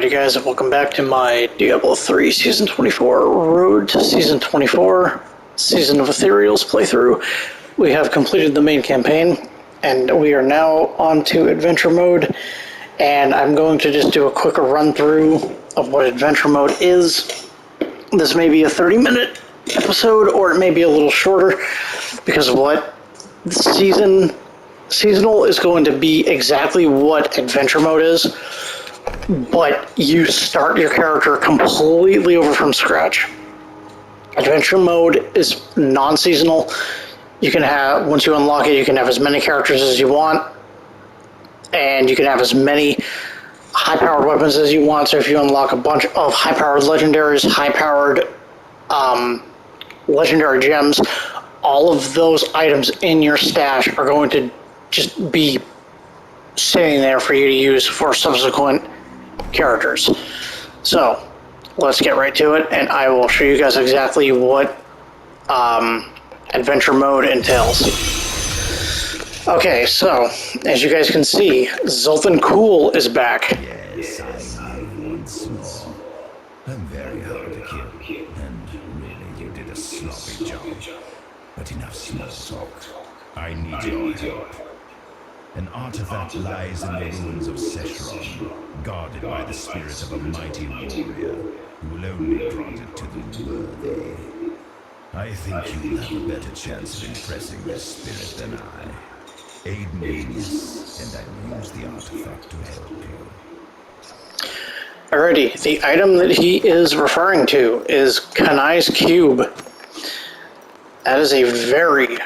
Hey guys, and welcome back to my Diablo 3 Season 24 Road to Season 24 Season of Ethereals playthrough. We have completed the main campaign, and we are now on to Adventure Mode, and I'm going to just do a quick run-through of what Adventure Mode is. This may be a 30-minute episode, or it may be a little shorter, because what Seasonal is going to be exactly what Adventure Mode is. But you start your character completely over from scratch. Adventure mode is non-seasonal. You can have, once you unlock it, you can have as many characters as you want, and you can have as many high-powered weapons as you want. So if you unlock a bunch of high-powered legendaries, high-powered legendary gems, all of those items in your stash are going to just be sitting there for you to use for subsequent characters. So let's get right to it, and I will show you guys exactly what adventure mode entails. Okay, so as you guys can see, Zoltan Cool is back. Yes, I live once more. I'm very hard to kill, and really you did a sloppy job. But enough small talk. I need your help. An artifact lies in the ruins of Secheron, guarded by the spirit of a mighty warrior, who will only grant it to the worthy. I think you'll have a better chance of impressing this spirit than I. Aid me in this, and I will use the artifact to help you. Alrighty, the item that he is referring to is Kanai's Cube. That is a very,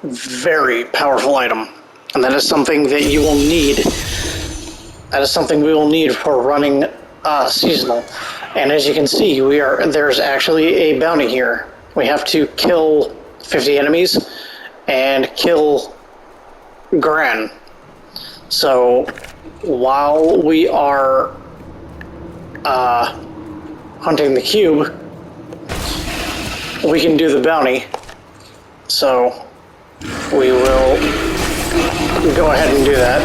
very powerful item. And that is something that you will need. That is something we will need for running seasonal. And as you can see, there's actually a bounty here. We have to kill 50 enemies and kill Gran. So while we are hunting the cube, we can do the bounty. So we will go ahead and do that.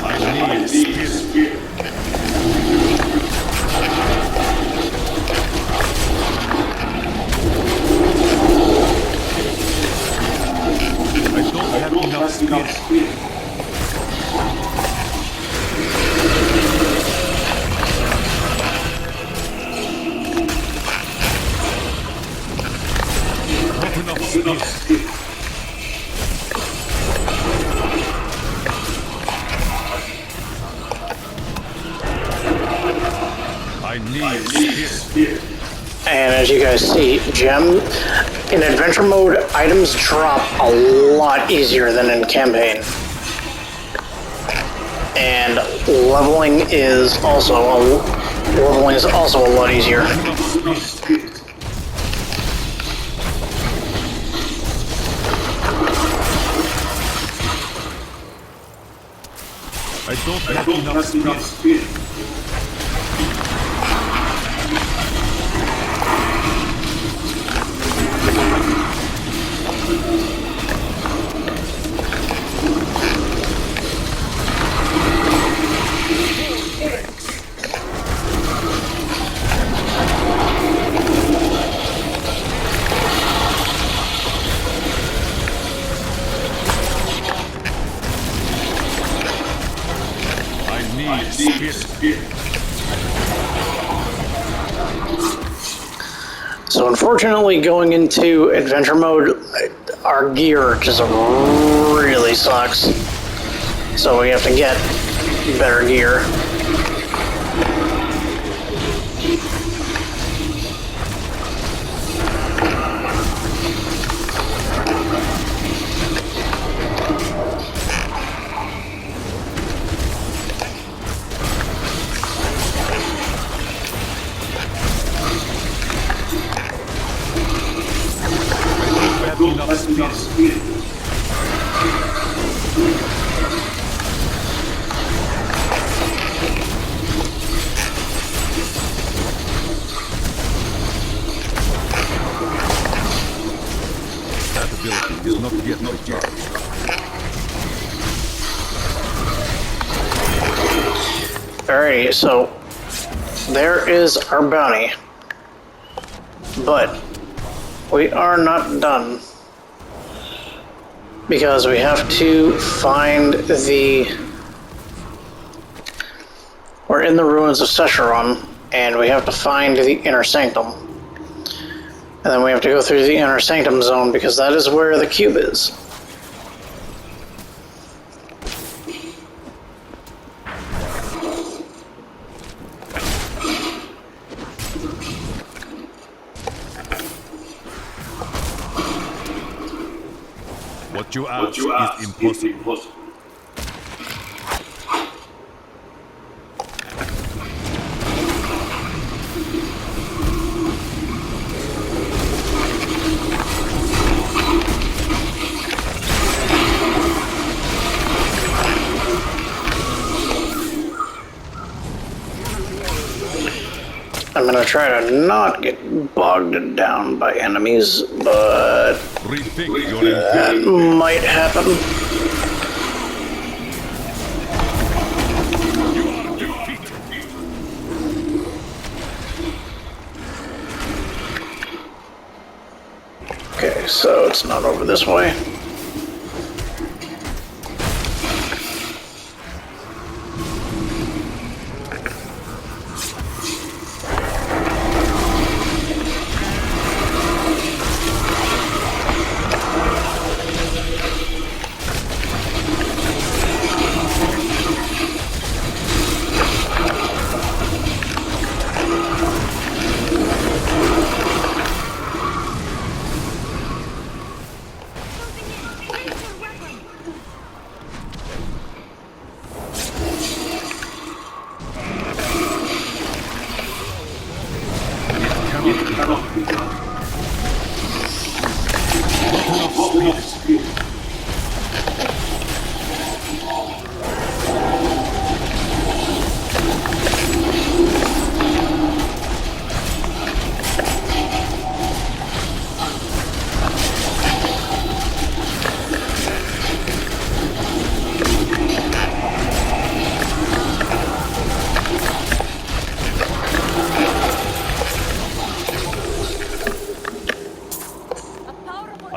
I need a spear. I don't have enough spear. I need spear. And as you guys see, in adventure mode, items drop a lot easier than in campaign. And leveling is also a lot easier. I don't have enough spear. So unfortunately, going into adventure mode, our gear just really sucks. So we have to get better gear. Alrighty, so there is our bounty. But we are not done. Because we have to find the... We're in the ruins of Secheron, and we have to find the Inner Sanctum. And then we have to go through the Inner Sanctum zone, because that is where the cube is. What you ask is impossible. I'm gonna try to not get bogged down by enemies, but that might happen. Okay, so it's not over this way.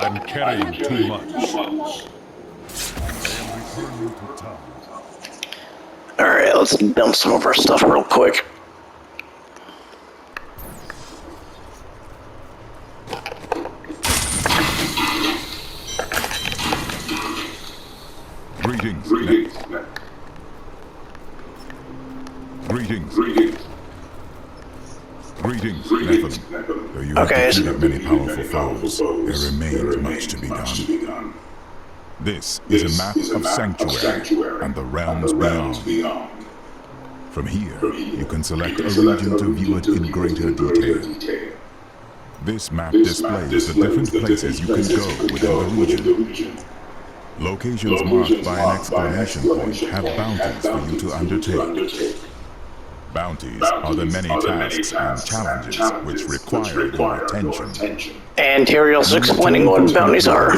I'm carrying too much. Alright, let's dump some of our stuff real quick. Greetings. Greetings, Nephilim. Though you Okay, have so- defeated many powerful foes, there remains much to be done. This is a map of Sanctuary and the realms beyond. From here, you can select a region to view it in greater detail. This map displays the different places you can go within the region. Locations marked by an exclamation point have bounties for you to undertake. Bounties are the many tasks and challenges which require your attention. And Ethereals explaining what bounties are.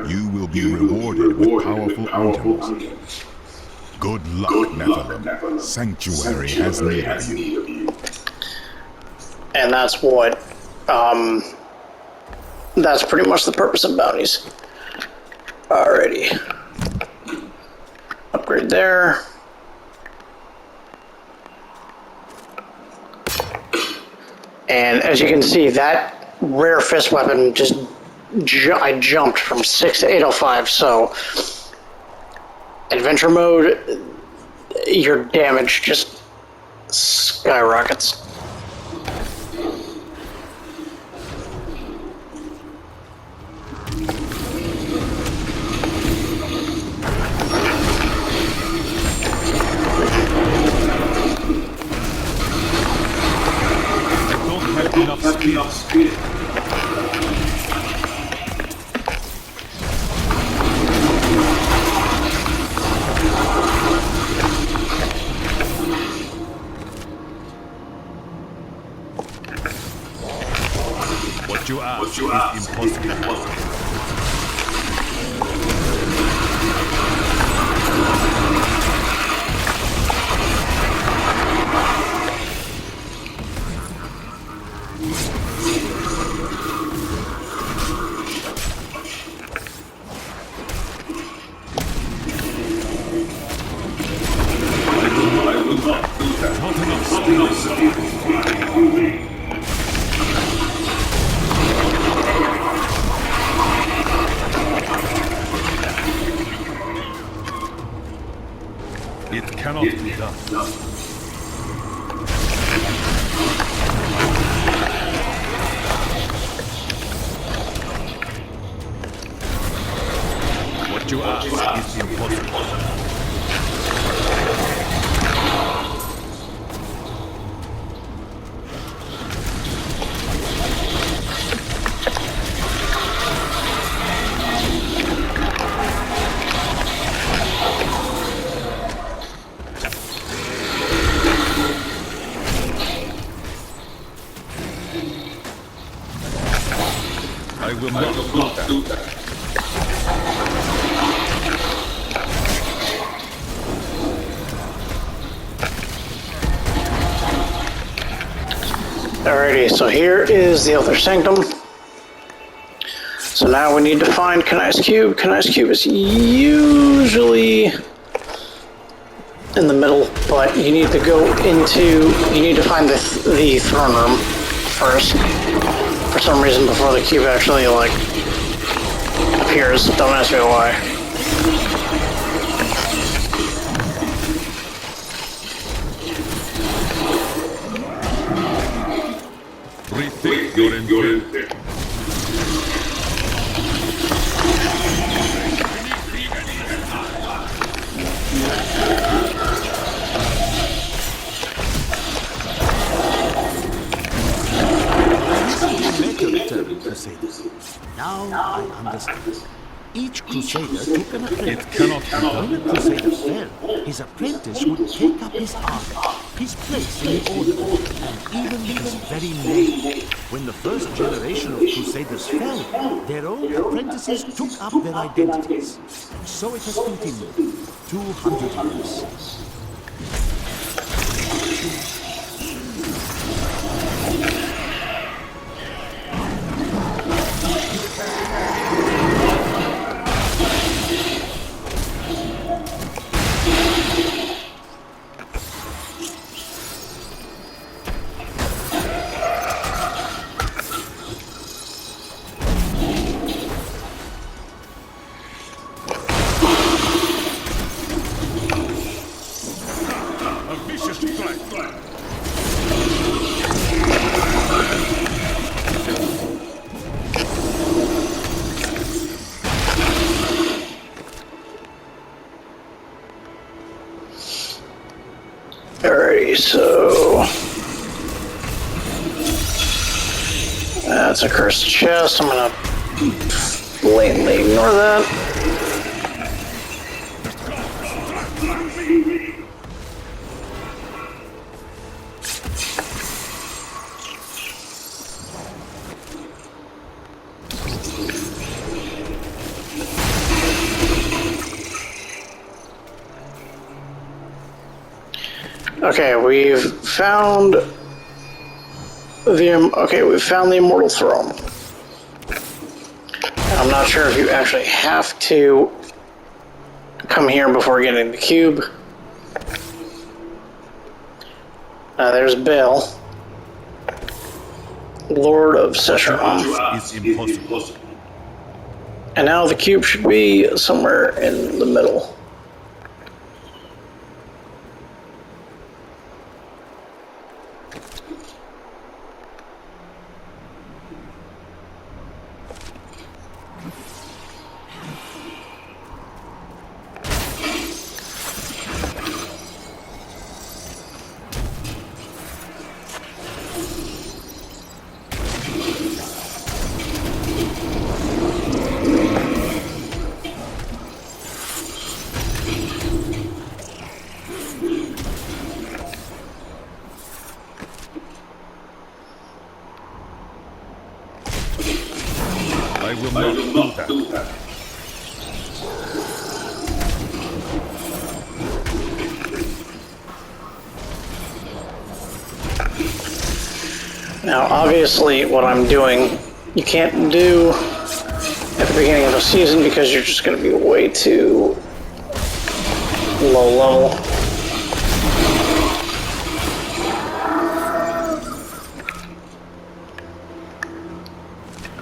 You will be rewarded with powerful items. Good luck, Nephilim. Sanctuary has need of you. And that's what, that's pretty much the purpose of bounties. Alrighty. Upgrade there. And as you can see, that rare fist weapon just, I jumped from 6 to 805, so adventure mode, your damage just skyrockets. Enough speed. What you ask is impossible. It cannot be done. What you ask is impossible. I will not do that. Alrighty, so here is the Elder Sanctum. So now we need to find Kanai's Cube. Kanai's Cube is usually in the middle, but you need to go into, you need to find the throne room first. For some reason before the cube actually, like, appears. Don't ask me why. Rethink your intent. Now I understand. Each crusader took an apprentice. It cannot be done. When a crusader fell, his apprentice would take up his army, his place in the order, and even his very name. When the first generation of crusaders fell, their own apprentices took up their identities. And so it has continued. 200 years. Alrighty, so that's a cursed chest. I'm gonna blatantly ignore that. Okay, we've found the Immortal Throne. I'm not sure if you actually have to come here before getting the cube. There's Baal, Lord of Sesharon. It's impossible. And now the cube should be somewhere in the middle. I will not do that. Now, obviously, what I'm doing, you can't do at the beginning of the season because you're just going to be way too low level.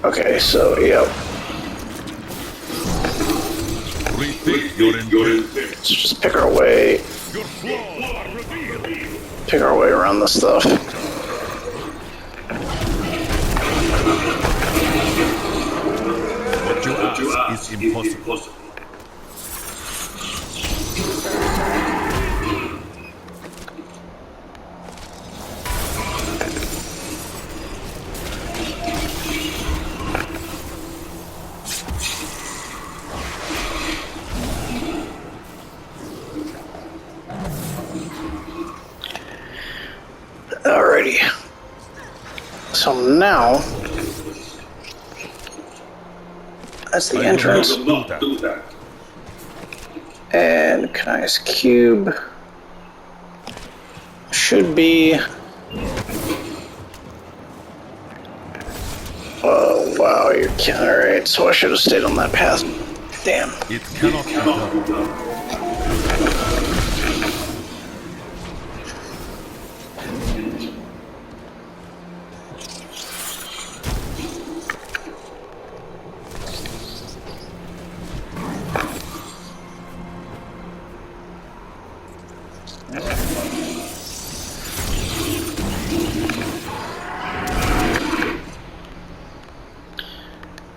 Okay, so, yep. Rethink your intent. Let's just pick our way Your flaws are revealed. Pick our way around this stuff. What you ask is impossible. Alrighty. So now, that's the entrance. And Kanai's cube should be. Oh wow, you're alright. So I should have stayed on that path. Damn. It cannot be done.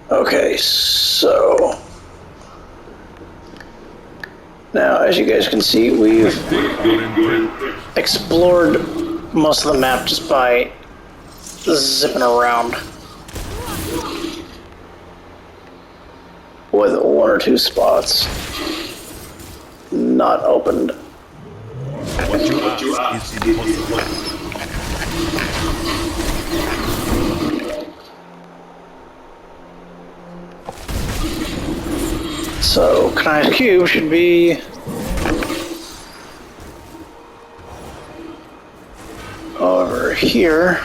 Okay, so now as you guys can see, we've explored most of the map just by zipping around with one or two spots not opened. What you ask is impossible. So Kanai's cube should be over here.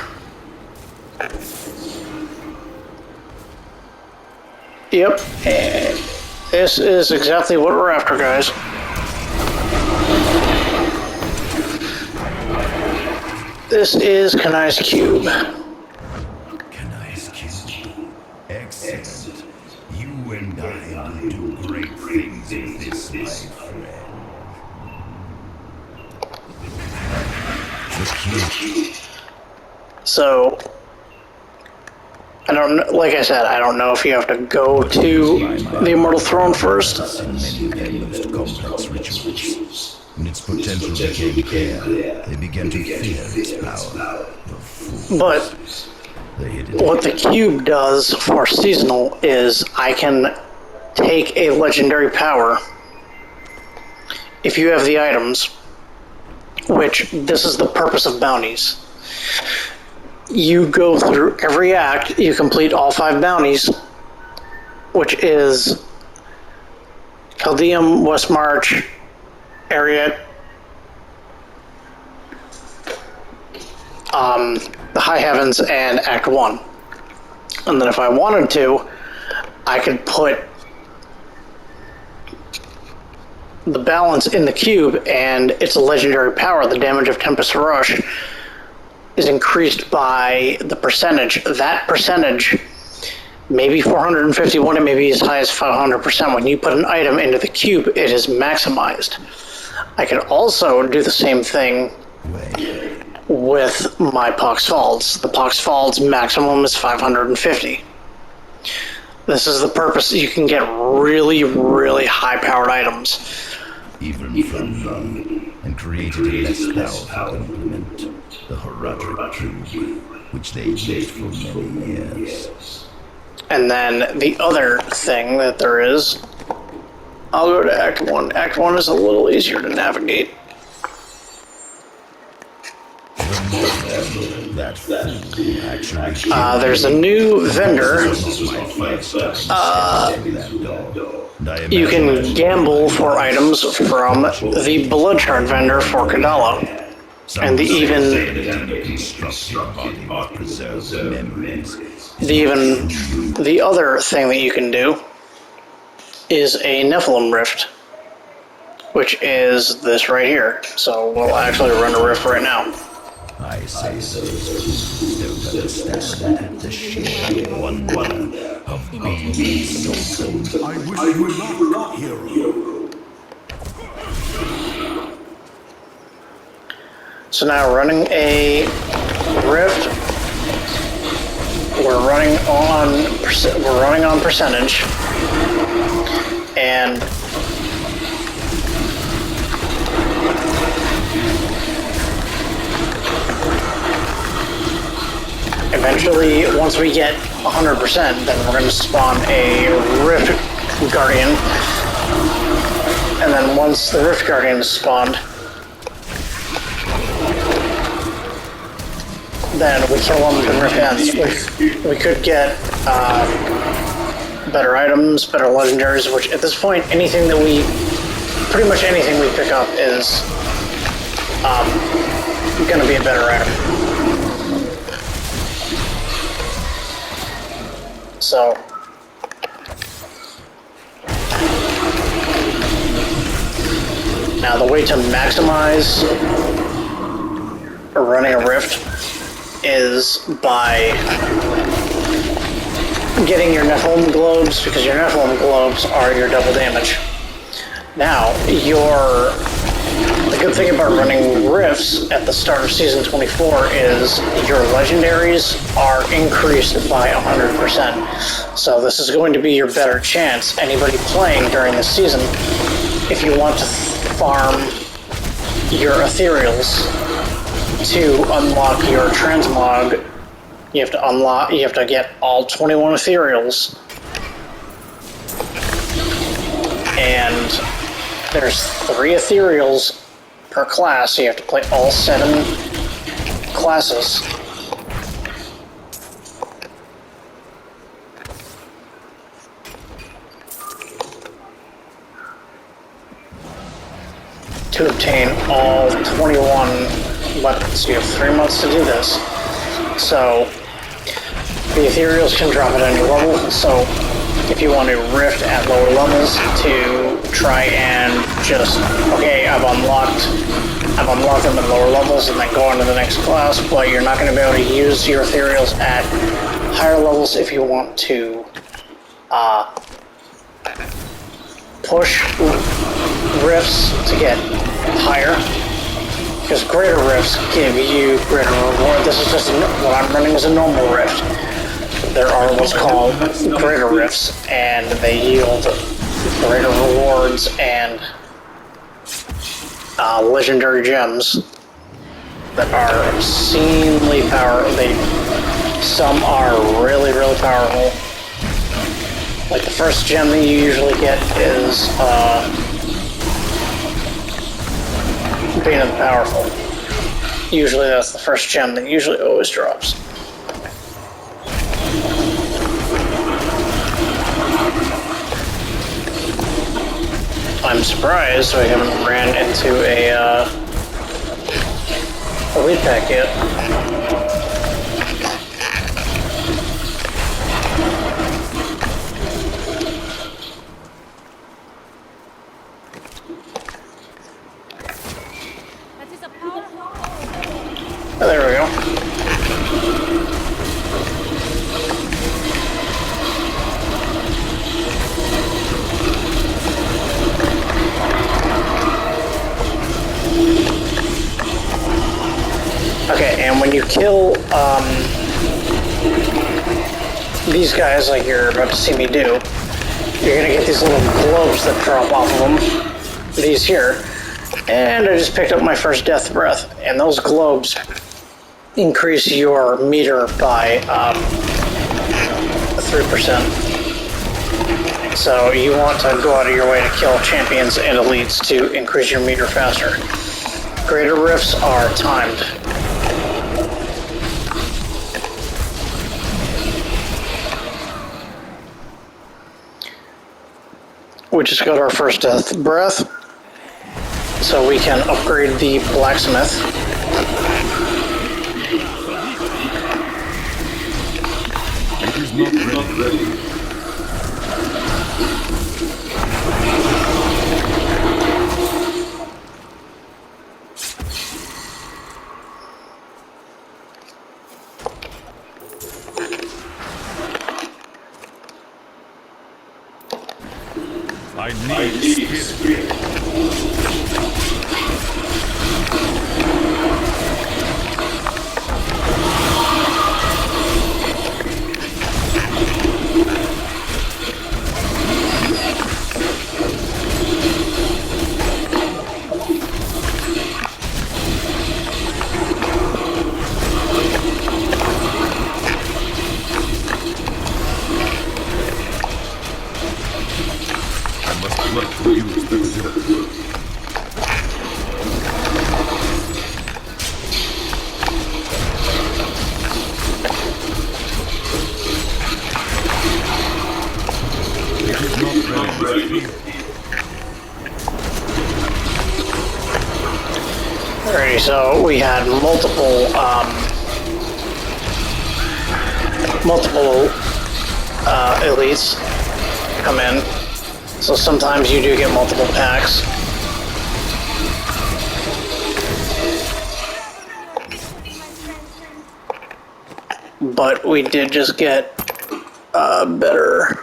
Yep, and this is exactly what we're after, guys. This is Kanai's cube. Kanai's cube. Excellent. You and I will do great things with this, my friend. The cube. So, I don't know, like I said, I don't know if you have to go to the Immortal Throne first. In many of their most complex rituals. When its potential became clear, they began to fear its power. The fools. But They hid it. what the cube does for seasonal is I can take a legendary power if you have the items, which this is the purpose of bounties. You go through every act, you complete all 5 bounties, which is Caldeum, West March, Ariat, the High Heavens, and Act 1. And then if I wanted to, I could put the balance in the cube, and it's a legendary power. The damage of Tempest Rush is increased by the percentage. That percentage may be 451, it may be as high as 500%. When you put an item into the cube, it is maximized. I can also do the same thing with my Pox Falls. The Pox Falls maximum is 550. This is the purpose. You can get really, really high-powered items. Even from none, and created a less powerful implement, the Horadric Cube, which they used for many years. And then the other thing that there is, I'll go to Act 1. Act 1 is a little easier to navigate. That fool actually There's a new vendor. You can gamble for items from the Bloodshard vendor for Kadala. And the other thing that you can do is a Nephilim Rift, which is this right here. So we'll actually run a rift right now. I say those don't understand the sheer wonder of being so good. I wish you luck, hero. So now running a rift, we're running on percentage, and eventually, once we get 100%, then we're going to spawn a Rift Guardian. And then once the Rift Guardian is spawned, then we kill them and Rift ends. We could get better items, better legendaries, which at this point, pretty much anything we pick up is going to be a better item. So, now the way to maximize running a rift is by getting your Nephilim globes, because your Nephilim globes are your double damage. Now, the good thing about running rifts at the start of Season 24 is your legendaries are increased by 100%. So this is going to be your better chance. Anybody playing during this season, if you want to farm your Ethereals to unlock your transmog, you have to get all 21 Ethereals. And there's 3 Ethereals per class, so you have to play all 7 classes. To obtain all 21 weapons. You have 3 months to do this. So, the Ethereals can drop at any level, so if you want to rift at lower levels to try and just, okay, I've unlocked them at lower levels and then go on to the next class, but you're not going to be able to use your Ethereals at higher levels if you want to push rifts to get higher, because greater rifts give you greater reward. This is just what I'm running as a normal rift. There are what's called greater rifts, and they yield greater rewards and legendary gems that are obscenely powerful. Some are really, really powerful. Like the first gem that you usually get is Bane of the Powerful. Usually that's the first gem that usually always drops. I'm surprised we haven't ran into a elite pack yet. Oh, there we go. Okay, and when you kill these guys, like you're about to see me do, you're gonna get these little globes that drop off of them. These here. And I just picked up my first death breath, and those globes increase your meter by 3%. So you want to go out of your way to kill champions and elites to increase your meter faster. Greater rifts are timed. We just got our first death breath, so we can upgrade the blacksmith. It is not ready. I need spirit. Alrighty, so we had multiple elites come in. So sometimes you do get multiple packs. But we did just get better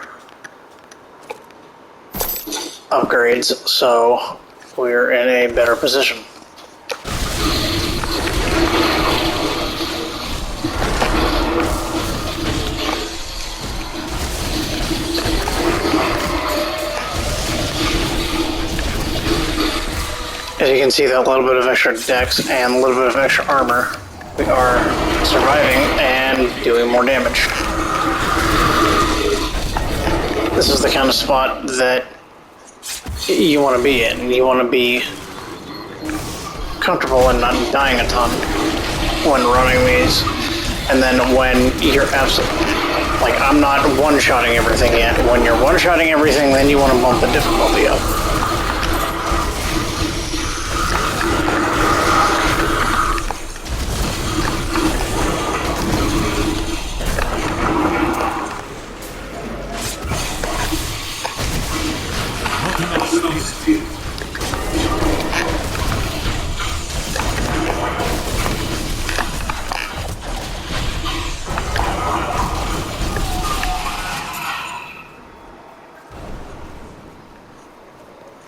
upgrades, so we're in a better position. As you can see, that little bit of extra dex and a little bit of extra armor, we are surviving and doing more damage. This is the kind of spot that you want to be in. You want to be comfortable and not dying a ton when running these. And then when you're absolutely, like, I'm not one-shotting everything yet. When you're one-shotting everything, then you want to bump the difficulty up.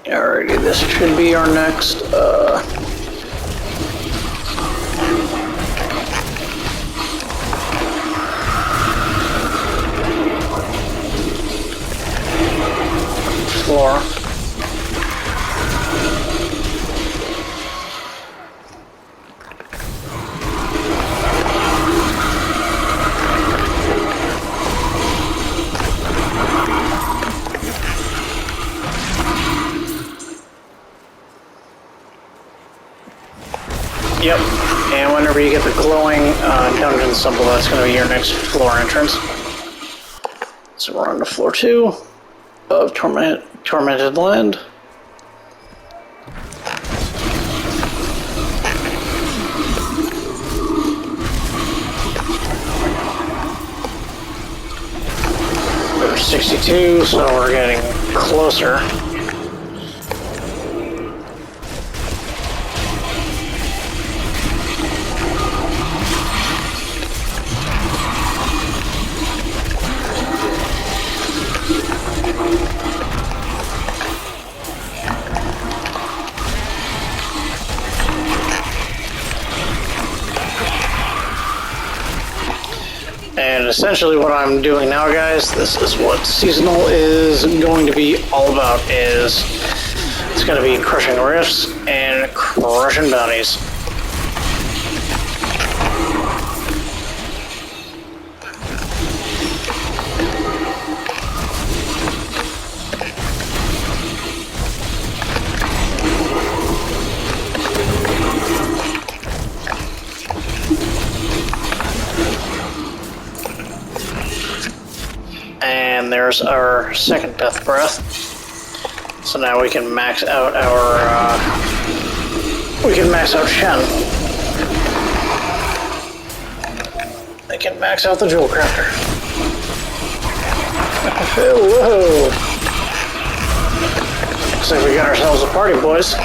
Alrighty, this should be our next, floor. Yep, and whenever you get the glowing dungeon symbol, that's going to be your next floor entrance. So we're on to floor 2 of Tormented Land. There's 62, so we're getting closer. And essentially what I'm doing now, guys, this is what seasonal is going to be all about, is it's going to be crushing rifts and crushing bounties. And there's our second death breath. So now we can max out our, we can max out Shen. I can max out the jewel crafter. Hello! Looks like we got ourselves a party, boys.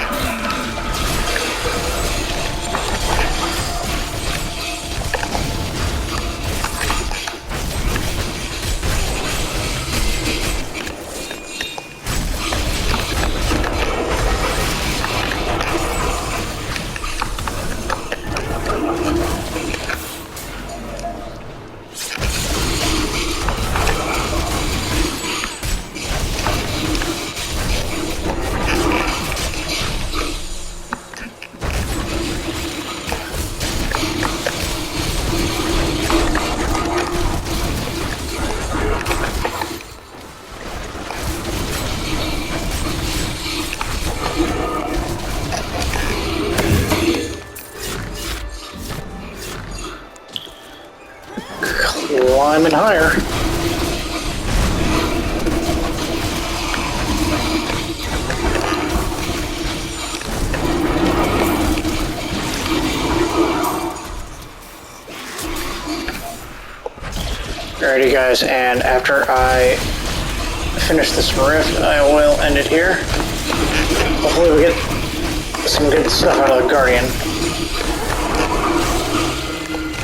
Climbing higher. Alrighty guys, and after I finish this rift, I will end it here. Hopefully we get some good stuff out of the Guardian.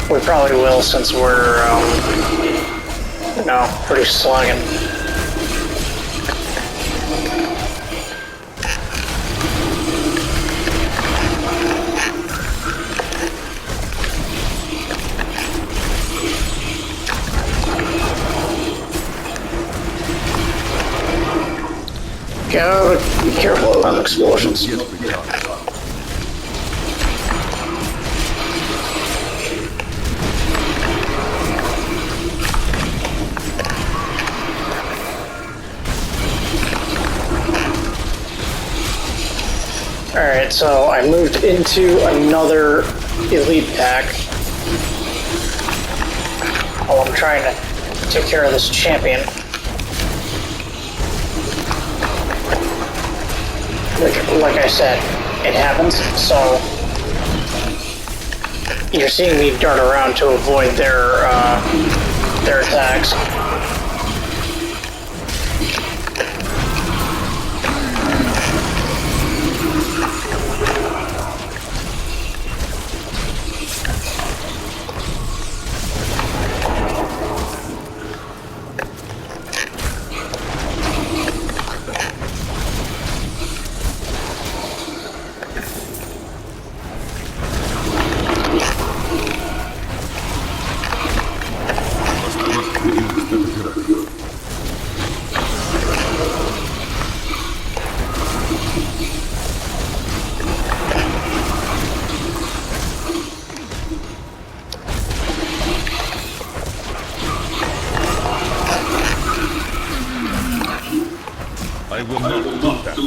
We probably will, since we're, pretty slugging. Gotta be careful around explosions. Alright, so I moved into another elite pack while I'm trying to take care of this champion. Like I said, it happens, so you're seeing me dart around to avoid their attacks. I will not do that.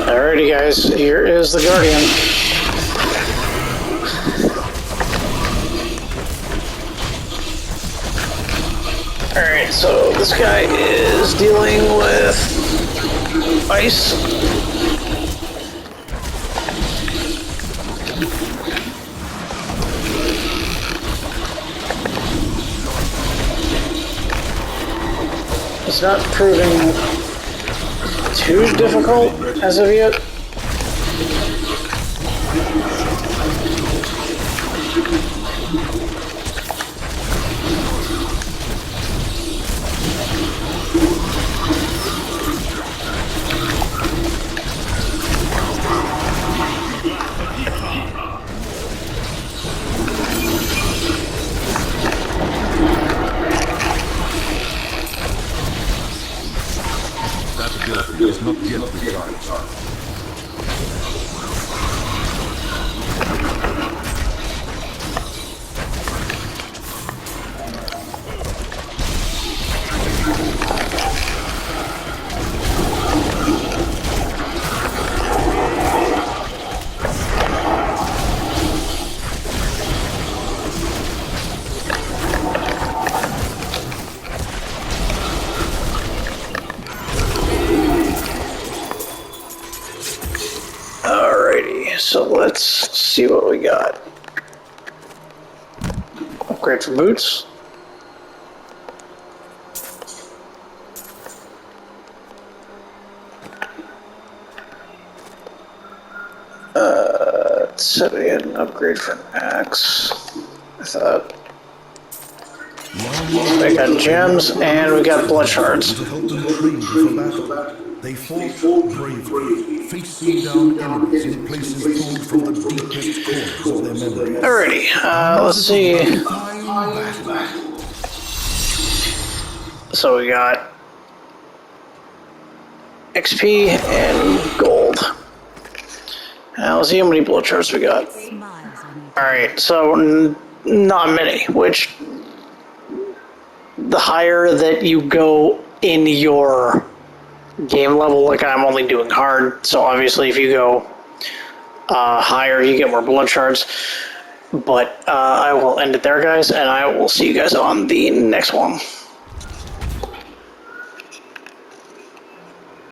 Alrighty guys, here is the Guardian. Alright, so this guy is dealing with ice. It's not proving too difficult as of yet. That ability is not yet recharged. Alrighty, so let's see what we got. Upgrade for boots. It said we had an upgrade for an axe. I thought. We got gems and we got blood shards. To help them train for battle. They fought bravely, facing down enemies in places pulled from the deepest corners of their memories. Alrighty, let's see. So we got XP and gold. Now let's see how many blood shards we got. Alright, so not many, which the higher that you go in your game level, like I'm only doing hard, so obviously if you go higher you get more blood shards. But I will end it there, guys, and I will see you guys on the next one.